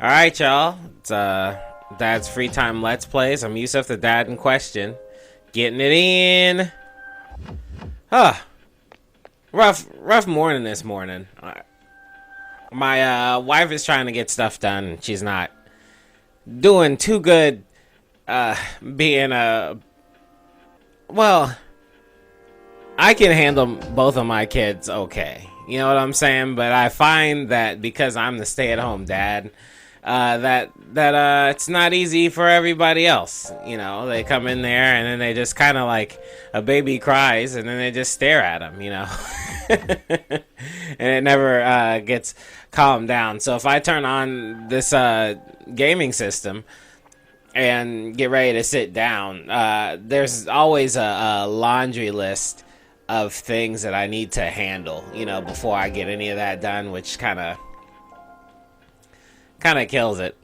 Alright, y'all. It's Dad's Free Time Let's Plays. I'm Yusef, the dad in question. Getting it in. Rough morning this morning. My wife is trying to get stuff done. She's not doing too good being a... Well, I can handle both of my kids okay. You know what I'm saying? But I find that because I'm the stay-at-home dad, that it's not easy for everybody else. You know, they come in there and then they just kind of like a baby cries and then they just stare at them, you know. And it never gets calmed down. So if I turn on this gaming system and get ready to sit down, there's always a laundry list of things that I need to handle, you know, before I get any of that done, which kind of kills it.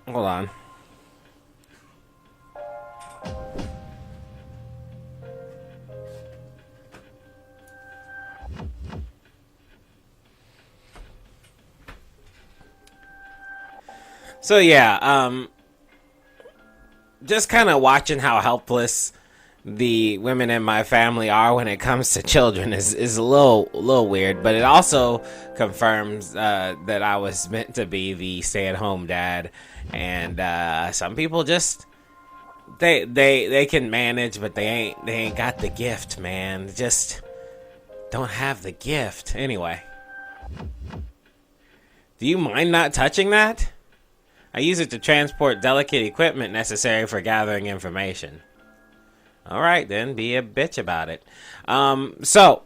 Hold on. So yeah, just kind of watching how helpless the women in my family are when it comes to children is a little weird, but it also confirms that I was meant to be the stay-at-home dad, and some people just they can manage, but they ain't got the gift, man. They just don't have the gift. Anyway, do you mind not touching that? I use it to transport delicate equipment necessary for gathering information. Alright then, be a bitch about it. So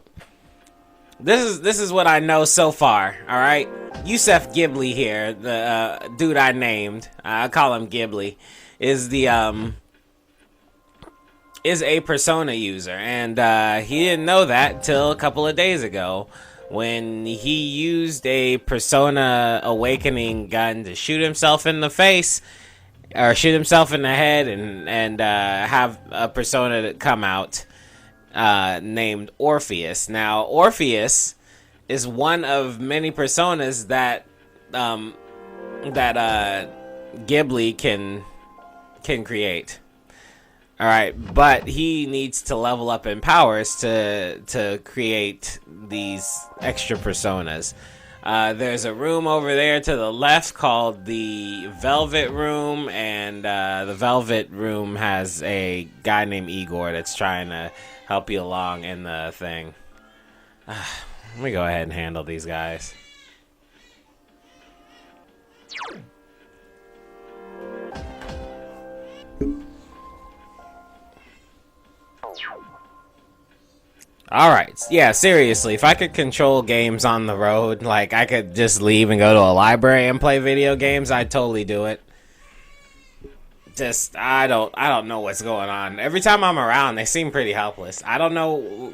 this is what I know so far, alright? Yusef Ghibli here, the dude I named, I call him Ghibli, is a Persona user, and he didn't know that till a couple of days ago when he used a Persona Awakening gun to shoot himself in the face, or shoot himself in the head, and have a persona come out named Orpheus. Now, Orpheus is one of many personas that Ghibli can create. All right, but he needs to level up in powers to create these extra personas. There's a room over there to the left called the Velvet Room, and the Velvet Room has a guy named Igor that's trying to help you along in the thing. Let me go ahead and handle these guys. Alright, yeah, seriously, if I could control games on the road, like, I could just leave and go to a library and play video games, I'd totally do it. Just, I don't know what's going on. Every time I'm around, they seem pretty helpless. I don't know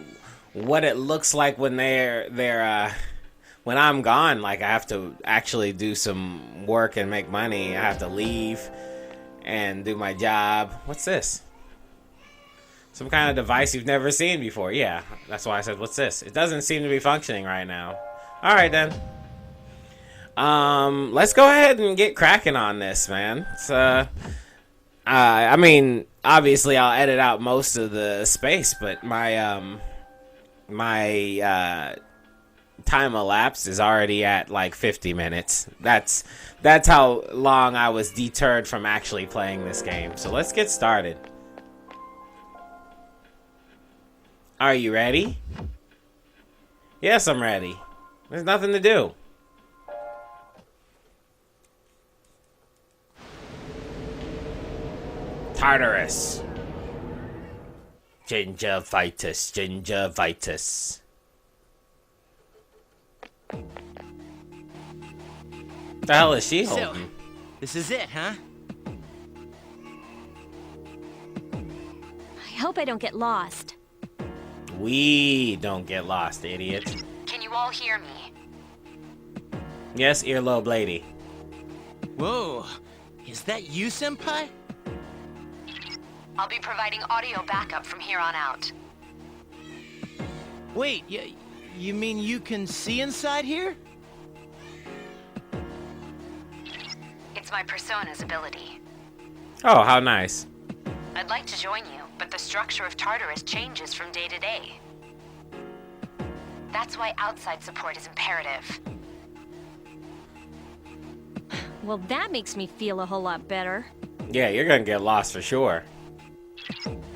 what it looks like when when I'm gone. Like, I have to actually do some work and make money. I have to leave and do my job. What's this? Some kind of device you've never seen before. Yeah, that's why I said, what's this? It doesn't seem to be functioning right now. Alright then. Let's go ahead and get cracking on this, man. It's, I mean, obviously I'll edit out most of the space, but my time elapsed is already at like 50 minutes. That's how long I was deterred from actually playing this game. So let's get started. Are you ready? Yes, I'm ready. There's nothing to do. Tartarus. Gingivitis. Gingivitis. The hell is she holding? So, this is it, huh? I hope I don't get lost. We don't get lost, idiot. Can you all hear me? Yes, earlobe lady. Whoa, is that you, Senpai? I'll be providing audio backup from here on out. Wait, you mean you can see inside here? my persona's ability. Oh, how nice. I'd like to join you, but the structure of Tartarus changes from day to day. That's why outside support is imperative. Well, that makes me feel a whole lot better. Yeah, you're gonna get lost for sure.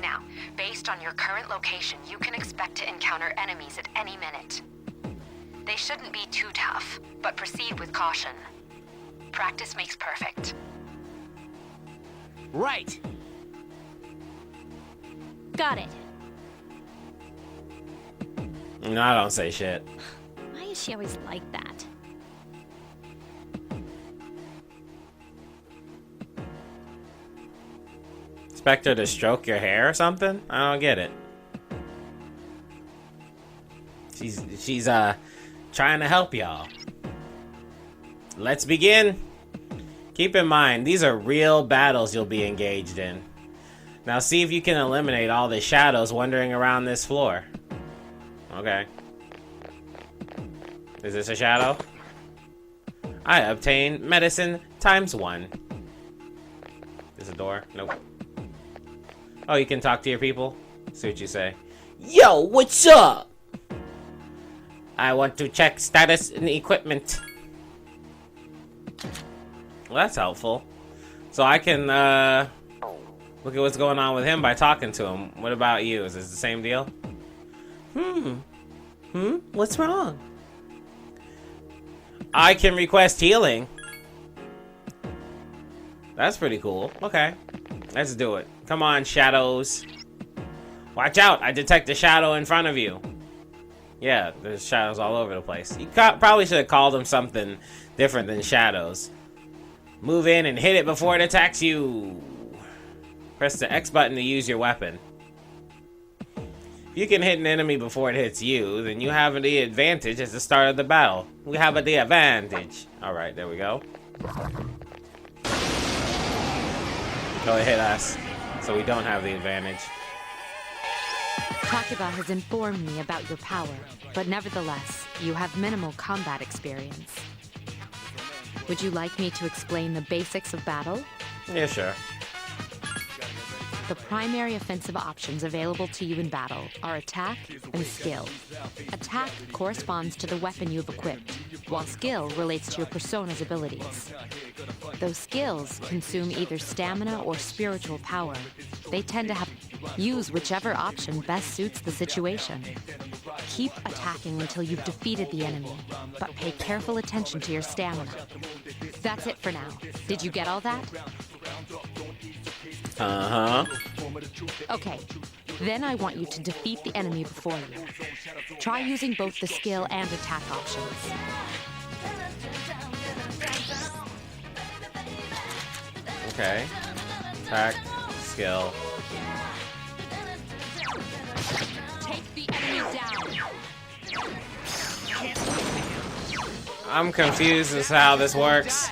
Now, based on your current location, you can expect to encounter enemies at any minute. They shouldn't be too tough, but proceed with caution. Practice makes perfect. Right. Got it. No, I don't say shit. Why is she always like that? Expect her to stroke your hair or something? I don't get it. She's trying to help y'all. Let's begin. Keep in mind, these are real battles you'll be engaged in. Now see if you can eliminate all the shadows wandering around this floor. Okay. Is this a shadow? I obtained medicine ×1. Is a door? Nope. Oh, you can talk to your people? See what you say. Yo, what's up? I want to check status and equipment. Well, that's helpful. So I can look at what's going on with him by talking to him. What about you? Is this the same deal? What's wrong? I can request healing. That's pretty cool. Okay. Let's do it. Come on, shadows. Watch out! I detect a shadow in front of you. Yeah, there's shadows all over the place. You probably should have called them something different than shadows. Move in and hit it before it attacks you. Press the X button to use your weapon. If you can hit an enemy before it hits you, then you have the advantage at the start of the battle. We have the advantage. Alright, there we go. Go and hit us, so we don't have the advantage. Takiba has informed me about your power, but nevertheless, you have minimal combat experience. Would you like me to explain the basics of battle? Yeah, sure. The primary offensive options available to you in battle are attack and skill. Attack corresponds to the weapon you've equipped, while skill relates to your persona's abilities. Though skills consume either stamina or spiritual power, they tend to use whichever option best suits the situation. Keep attacking until you've defeated the enemy, but pay careful attention to your stamina. That's it for now. Did you get all that? Uh-huh. Okay, then I want you to defeat the enemy before you. Try using both the skill and attack options. Okay. Attack, skill. Take the enemy down. I'm confused as to how this works.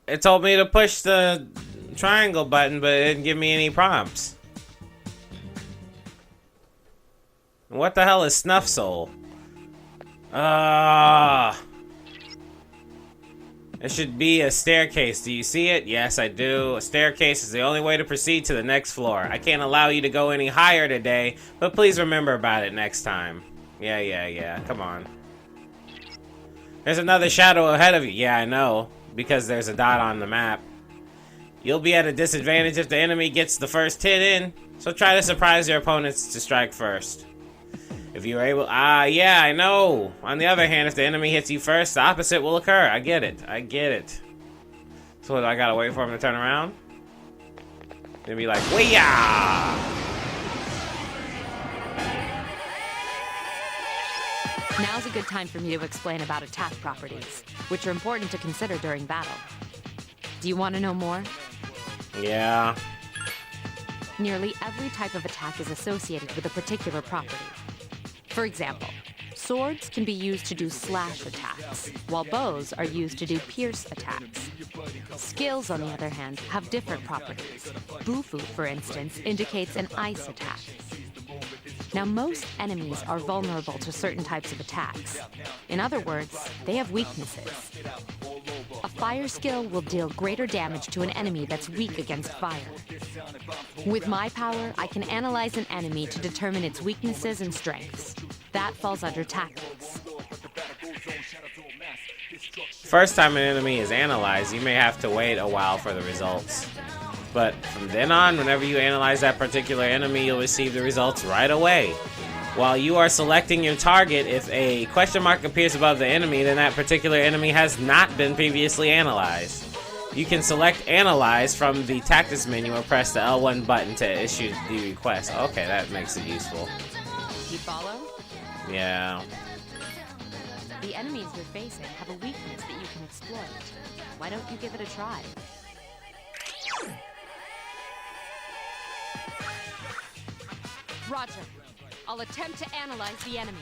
It told me to push the triangle button, but it didn't give me any prompts. What the hell is Snuff Soul? It should be a staircase. Do you see it? Yes, I do. A staircase is the only way to proceed to the next floor. I can't allow you to go any higher today, but please remember about it next time. Yeah. Come on. There's another shadow ahead of you. Yeah, I know. Because there's a dot on the map. You'll be at a disadvantage if the enemy gets the first hit in, so try to surprise your opponents to strike first. If you're able... yeah, I know. On the other hand, if the enemy hits you first, the opposite will occur. I get it. So what, I gotta wait for him to turn around? Then be like, "Wee-ya!" Now's a good time for me to explain about attack properties, which are important to consider during battle. Do you want to know more? Yeah. Nearly every type of attack is associated with a particular property. For example, swords can be used to do slash attacks, while bows are used to do pierce attacks. Skills, on the other hand, have different properties. Bufu, for instance, indicates an ice attack. Now, most enemies are vulnerable to certain types of attacks. In other words, they have weaknesses. A fire skill will deal greater damage to an enemy that's weak against fire. With my power, I can analyze an enemy to determine its weaknesses and strengths. That falls under tactics. First time an enemy is analyzed, you may have to wait a while for the results. But from then on, whenever you analyze that particular enemy, you'll receive the results right away. While you are selecting your target, if a question mark appears above the enemy, then that particular enemy has not been previously analyzed. You can select Analyze from the Tactics menu or press the L1 button to issue the request. Okay, that makes it useful. You follow? Yeah. The enemies you're facing have a weakness that you can exploit. Why don't you give it a try? Roger. I'll attempt to analyze the enemy.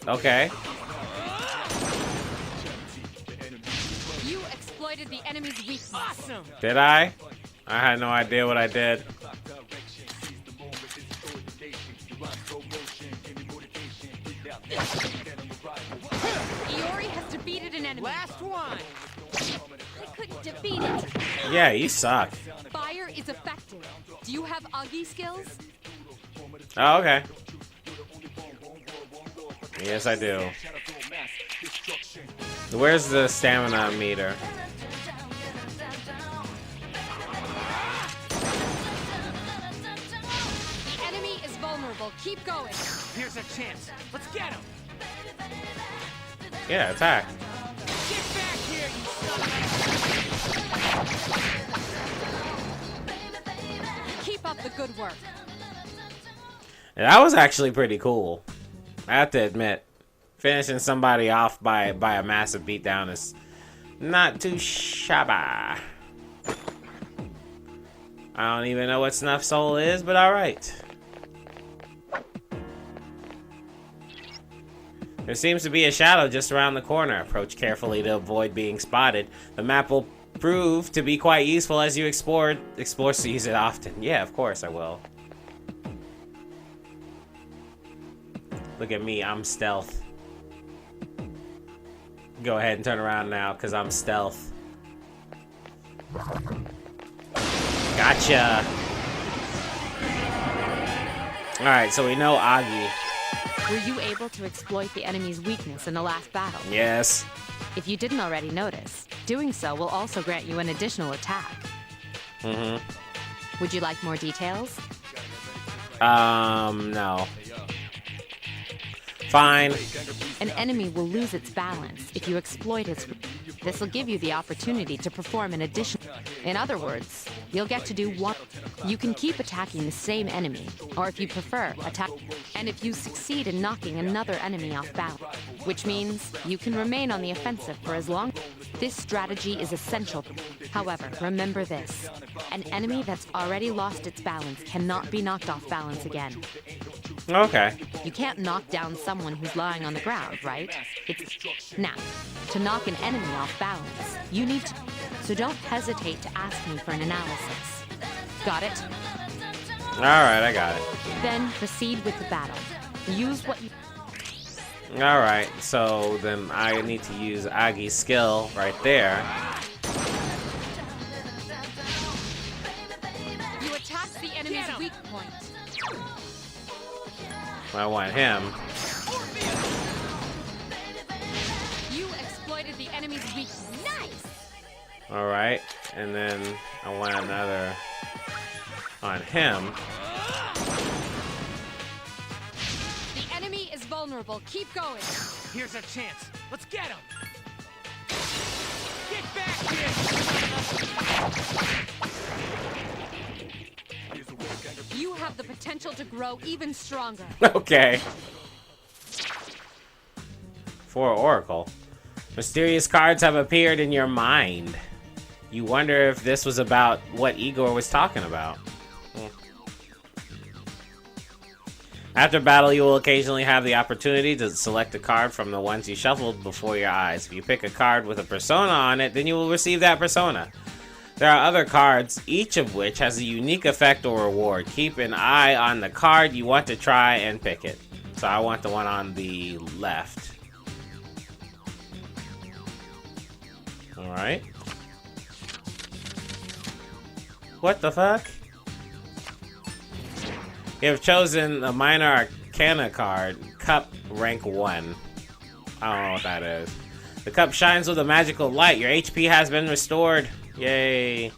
Okay. You exploited the enemy's weakness. Awesome! Did I? I had no idea what I did. Iori has defeated an enemy. Last one! I couldn't defeat it. Yeah, you suck. Fire is effective. Do you have Augie skills? Oh, okay. Yes, I do. Where's the stamina meter? The enemy is vulnerable. Keep going. Here's a chance. Let's get him! Yeah, attack. Get back here, you son of Keep up the good work. That was actually pretty cool. I have to admit, finishing somebody off by a massive beatdown is not too shabby. I don't even know what Snuff Soul is, but alright. There seems to be a shadow just around the corner. Approach carefully to avoid being spotted. The map will prove to be quite useful as you explore to use it often. Yeah, of course I will. Look at me, I'm stealth. Go ahead and turn around now, because I'm stealth. Gotcha! Alright, so we know Augie. Were you able to exploit the enemy's weakness in the last battle? Yes. If you didn't already notice, doing so will also grant you an additional attack. Mm-hmm. Would you like more details? No. Fine. An enemy will lose its balance if you exploit its... This will give you the opportunity to perform an additional... In other words, you'll get to do one... You can keep attacking the same enemy, or if you prefer, attack... And if you succeed in knocking another enemy off balance, which means you can remain on the offensive for as long... This strategy is essential. However, remember this. An enemy that's already lost its balance cannot be knocked off balance again. Okay. You can't knock down someone who's lying on the ground, right? Now, to knock an enemy off balance, you need to... So don't hesitate to ask me for an analysis. Got it? Alright, I got it. Then proceed with the battle. Use what you... Alright, so then I need to use Agi's skill right there. You attacked the enemy's weak point. I want him. You exploited the enemy's weakness. Nice! Alright, and then I want another on him. The enemy is vulnerable. Keep going. Here's a chance. Let's get him! Get back here! You have the potential to grow even stronger. Okay. For Oracle. Mysterious cards have appeared in your mind. You wonder if this was about what Igor was talking about. After battle, you will occasionally have the opportunity to select a card from the ones you shuffled before your eyes. If you pick a card with a persona on it, then you will receive that persona. There are other cards, each of which has a unique effect or reward. Keep an eye on the card you want to try and pick it. So I want the one on the left. Alright. What the fuck? You have chosen a minor arcana card, Cup rank 1. I don't know what that is. The cup shines with a magical light. Your HP has been restored. Yay.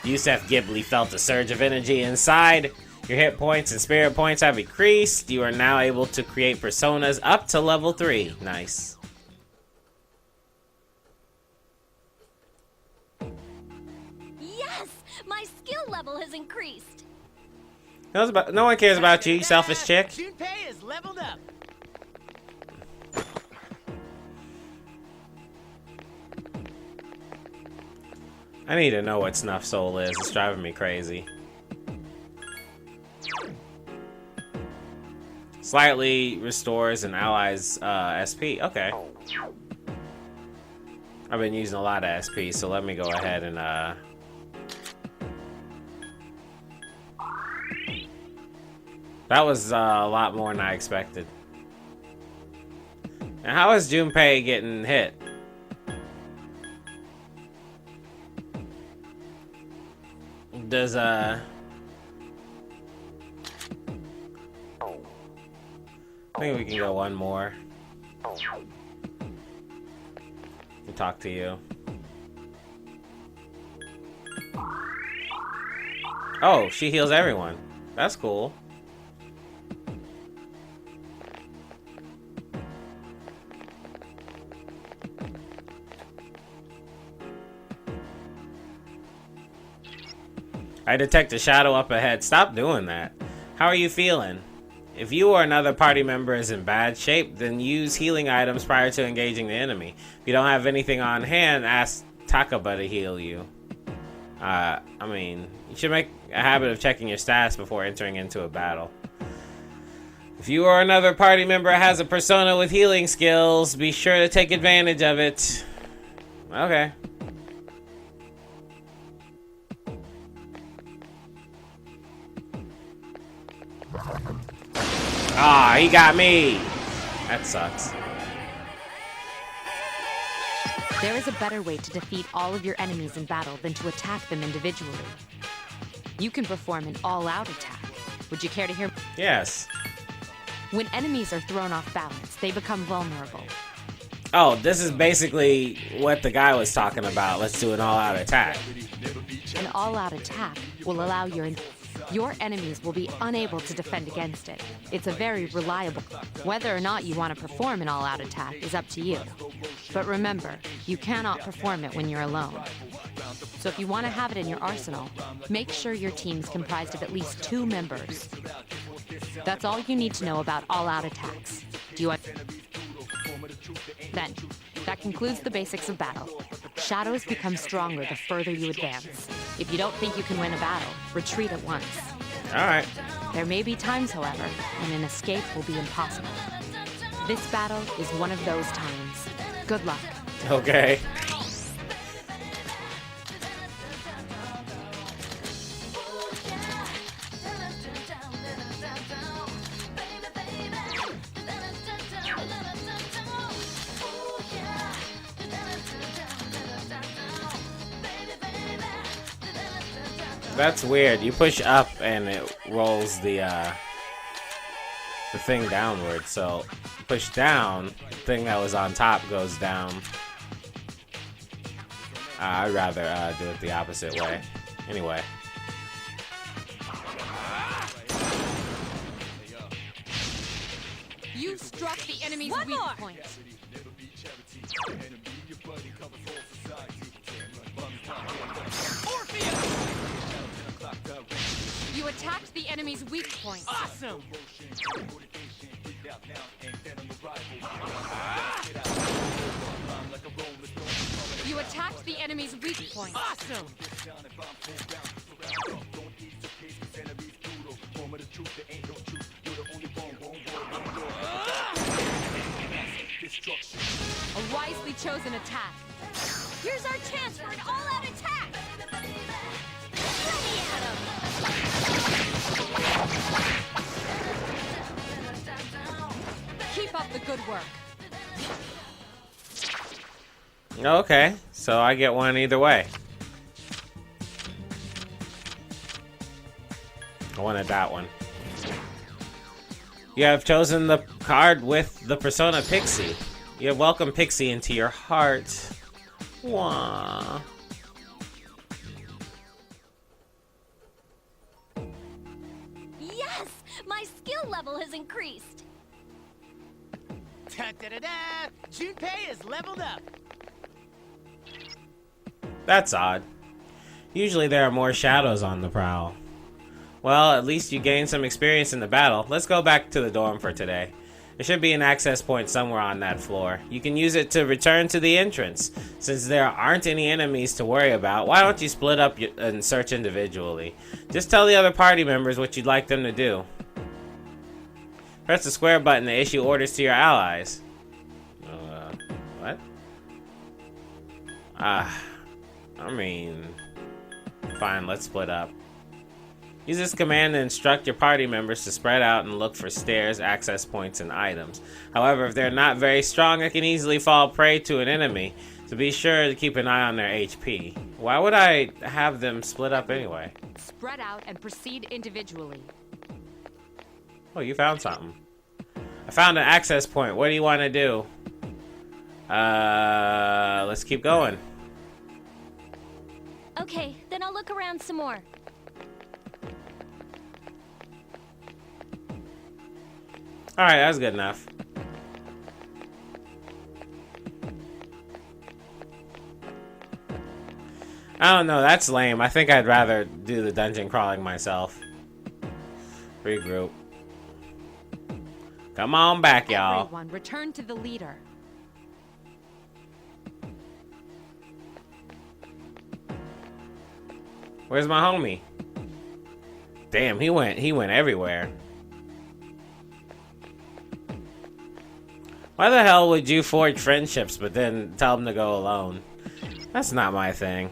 Yusef Ghibli felt a surge of energy inside. Your hit points and spirit points have increased. You are now able to create personas up to level 3. Nice. Yes! My skill level has increased. No one cares about you, you selfish chick. Junpei is leveled up. I need to know what Snuff Soul is. It's driving me crazy. Slightly restores an ally's SP. Okay. I've been using a lot of SP, so let me go ahead and that was a lot more than I expected. And how is Junpei getting hit? Does I think we can go one more. We'll talk to you. Oh, she heals everyone. That's cool. I detect a shadow up ahead. Stop doing that. How are you feeling? If you or another party member is in bad shape, then use healing items prior to engaging the enemy. If you don't have anything on hand, ask Takaba to heal you. I mean, you should make a habit of checking your stats before entering into a battle. If you or another party member has a persona with healing skills, be sure to take advantage of it. Okay. Ah, he got me. That sucks. There is a better way to defeat all of your enemies in battle than to attack them individually. You can perform an all-out attack. Would you care to hear? Yes. When enemies are thrown off balance, they become vulnerable. Oh, this is basically what the guy was talking about. Let's do an all-out attack. An all-out attack will allow your enemies will be unable to defend against it. It's a very reliable. Whether or not you want to perform an all-out attack is up to you. But remember, you cannot perform it when you're alone. So if you want to have it in your arsenal, make sure your team's comprised of at least 2 members. That's all you need to know about all-out attacks. Do you Then, that concludes the basics of battle. Shadows become stronger the further you advance. If you don't think you can win a battle, retreat at once. Alright. There may be times, however, when an escape will be impossible. This battle is one of those times. Good luck. Okay. That's weird. You push up and it rolls the thing downward. So push down, the thing that was on top goes down. I'd rather do it the opposite way. Anyway. You struck the enemy's weak point. You attacked the enemy's weak point. Awesome. You attacked the enemy's weak point. Awesome. A wisely chosen attack. Here's our chance for an all-out attack! Ready at 'em! Keep up the good work. Okay, so I get one either way. I wanted that one. You have chosen the card with the persona Pixie. You have welcomed Pixie into your heart. Wah. Yes! My skill level has increased! Da-da-da-da! Junpei is leveled up! That's odd. Usually there are more shadows on the prowl. Well, at least you gained some experience in the battle. Let's go back to the dorm for today. There should be an access point somewhere on that floor. You can use it to return to the entrance. Since there aren't any enemies to worry about, why don't you split up and search individually? Just tell the other party members what you'd like them to do. Press the square button to issue orders to your allies. What? I mean... Fine, let's split up. Use this command to instruct your party members to spread out and look for stairs, access points, and items. However, if they're not very strong, they can easily fall prey to an enemy, so be sure to keep an eye on their HP. Why would I have them split up anyway? Spread out and proceed individually. Oh, you found something. I found an access point. What do you want to do? Let's keep going. Okay, then I'll look around some more. Alright, that was good enough. I don't know, that's lame. I think I'd rather do the dungeon crawling myself. Regroup. Come on back, y'all. Everyone, return to the leader. Where's my homie? Damn, he went everywhere. Why the hell would you forge friendships but then tell them to go alone? That's not my thing.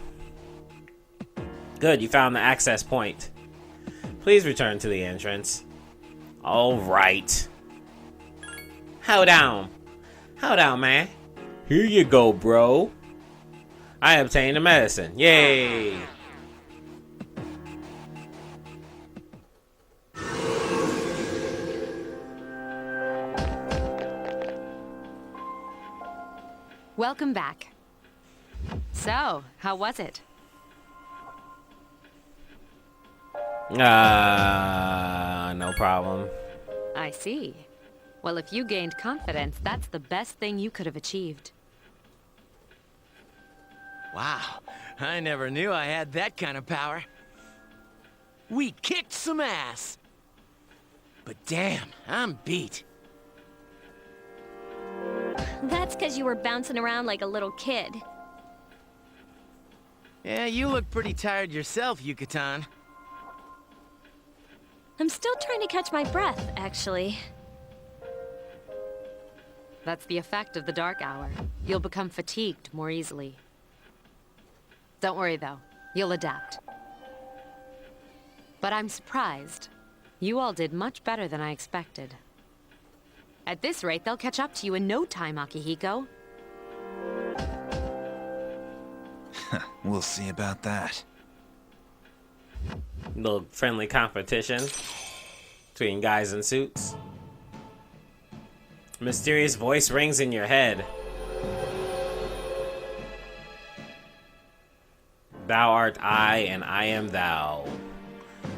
Good, you found the access point. Please return to the entrance. Alright. Hold on. Hold on, man. Here you go, bro. I obtained a medicine. Yay! Welcome back. So, how was it? No problem. I see. Well, if you gained confidence, that's the best thing you could have achieved. Wow, I never knew I had that kind of power. We kicked some ass. But damn, I'm beat. That's because you were bouncing around like a little kid. Yeah, you look pretty tired yourself, Yucatan. I'm still trying to catch my breath, actually. That's the effect of the dark hour. You'll become fatigued more easily. Don't worry, though. You'll adapt. But I'm surprised. You all did much better than I expected. At this rate, they'll catch up to you in no time, Akihiko. We'll see about that. Little friendly competition between guys in suits. Mysterious voice rings in your head. Thou art I, and I am thou.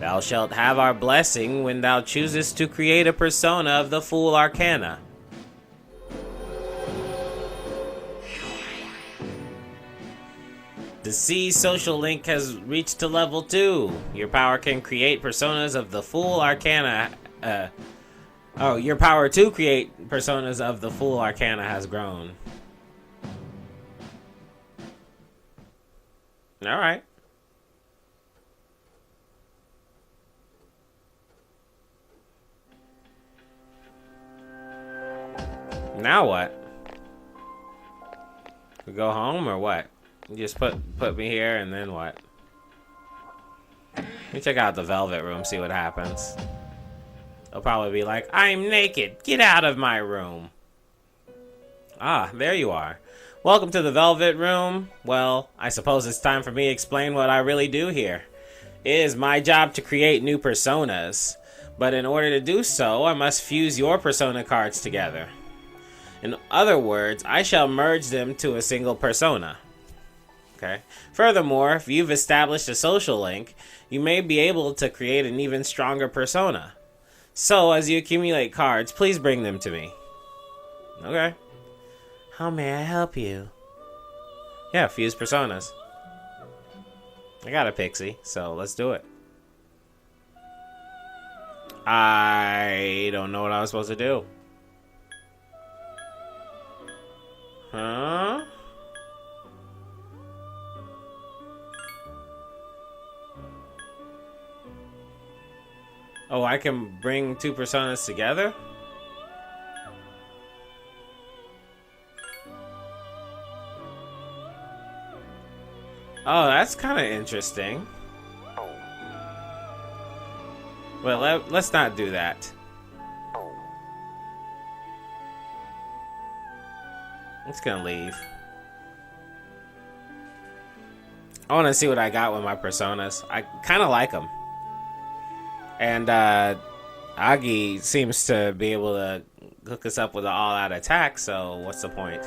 Thou shalt have our blessing when thou choosest to create a persona of the Fool Arcana. The S.E.E.S social link has reached to level 2. Your power can create personas of the Fool Arcana. Your power to create personas of the Fool Arcana has grown. Alright. Now what? We go home or what? You just put me here and then what? Let me check out the Velvet Room, see what happens. They'll probably be like, I'm naked. Get out of my room. Ah, there you are. Welcome to the Velvet Room. Well, I suppose it's time for me to explain what I really do here. It is my job to create new personas. But in order to do so, I must fuse your persona cards together. In other words, I shall merge them to a single persona. Okay. Furthermore, if you've established a social link, you may be able to create an even stronger persona. So, as you accumulate cards, please bring them to me. Okay. How may I help you? Yeah, fuse personas. I got a pixie, so let's do it. I don't know what I was supposed to do. Huh? Oh, I can bring two personas together? Oh, that's kind of interesting. Well, let's not do that. I'm just gonna leave. I want to see what I got with my personas. I kind of like them. And Agi seems to be able to hook us up with an all-out attack, so what's the point?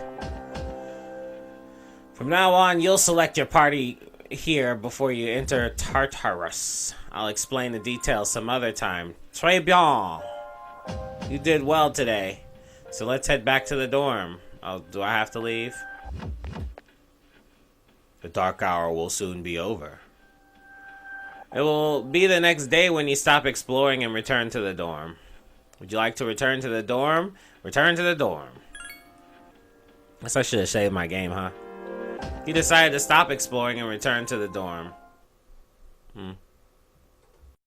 From now on, you'll select your party here before you enter Tartarus. I'll explain the details some other time. Très bien. You did well today. So let's head back to the dorm. Oh, do I have to leave? The dark hour will soon be over. It will be the next day when you stop exploring and return to the dorm. Would you like to return to the dorm? Return to the dorm. Guess I should have saved my game, huh? You decided to stop exploring and return to the dorm.